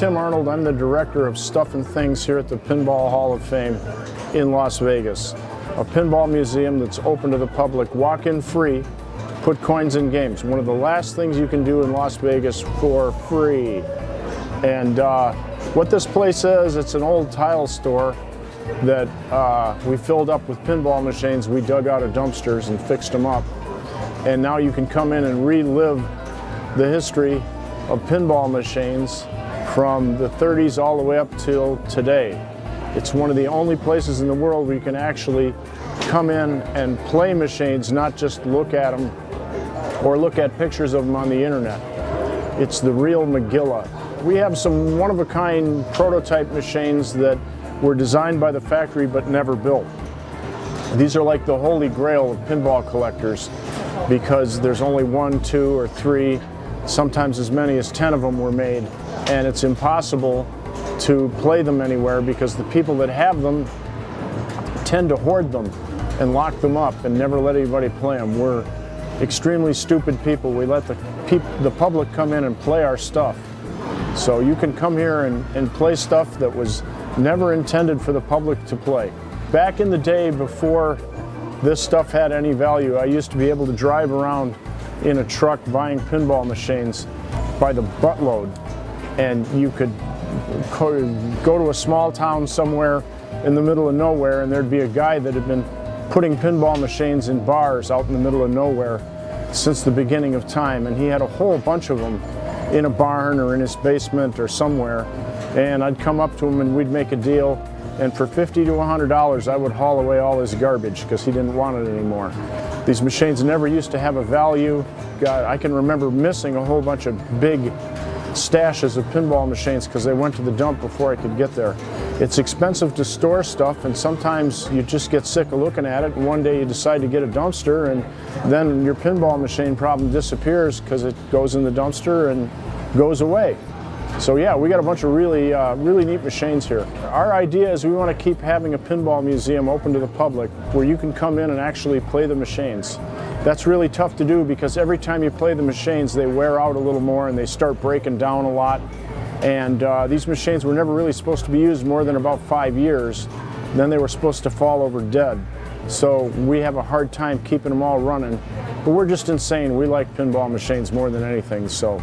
Tim Arnold. I'm the director of Stuff and Things here at the Pinball Hall of Fame in Las Vegas. A pinball museum that's open to the public, walk-in free, put coins in games. One of the last things you can do in Las Vegas for free. And what this place is, it's an old tile store that we filled up with pinball machines. We dug out of dumpsters and fixed them up. And now you can come in and relive the history of pinball machines from the 30s all the way up till today. It's one of the only places in the world where you can actually come in and play machines, not just look at them or look at pictures of them on the internet. It's the real Megillah. We have some one-of-a-kind prototype machines that were designed by the factory but never built. These are like the holy grail of pinball collectors because there's only 1, 2, or 3, sometimes as many as 10 of them were made, and it's impossible to play them anywhere because the people that have them tend to hoard them and lock them up and never let anybody play them. We're extremely stupid people. We let the public come in and play our stuff. So you can come here and play stuff that was never intended for the public to play. Back in the day, before this stuff had any value, I used to be able to drive around in a truck buying pinball machines by the buttload, and you could go to a small town somewhere in the middle of nowhere and there'd be a guy that had been putting pinball machines in bars out in the middle of nowhere since the beginning of time, and he had a whole bunch of them in a barn or in his basement or somewhere, and I'd come up to him and we'd make a deal, and for $50 to $100 I would haul away all his garbage because he didn't want it anymore. These machines never used to have a value. God, I can remember missing a whole bunch of big stashes of pinball machines because they went to the dump before I could get there. It's expensive to store stuff, and sometimes you just get sick of looking at it, and one day you decide to get a dumpster, and then your pinball machine problem disappears because it goes in the dumpster and goes away. So yeah, we got a bunch of really neat machines here. Our idea is we want to keep having a pinball museum open to the public where you can come in and actually play the machines. That's really tough to do because every time you play the machines they wear out a little more and they start breaking down a lot. And these machines were never really supposed to be used more than about 5 years. Then they were supposed to fall over dead. So we have a hard time keeping them all running. But we're just insane. We like pinball machines more than anything. So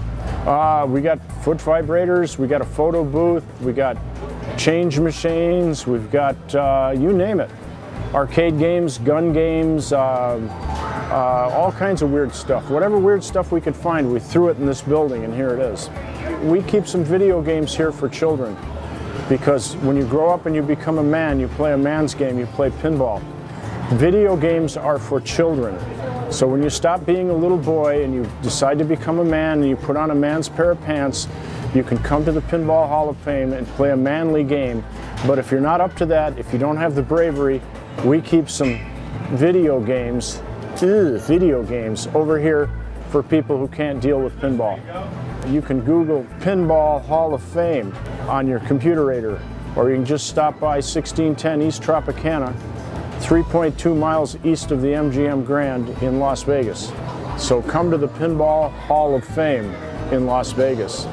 we got foot vibrators, we got a photo booth, we got change machines, we've got you name it. Arcade games, gun games, all kinds of weird stuff. Whatever weird stuff we could find, we threw it in this building, and here it is. We keep some video games here for children because when you grow up and you become a man, you play a man's game, you play pinball. Video games are for children. So when you stop being a little boy and you decide to become a man and you put on a man's pair of pants, you can come to the Pinball Hall of Fame and play a manly game. But if you're not up to that, if you don't have the bravery, we keep some video games over here for people who can't deal with pinball. You can Google Pinball Hall of Fame on your computerator, or you can just stop by 1610 East Tropicana, 3.2 miles east of the MGM Grand in Las Vegas. So come to the Pinball Hall of Fame in Las Vegas.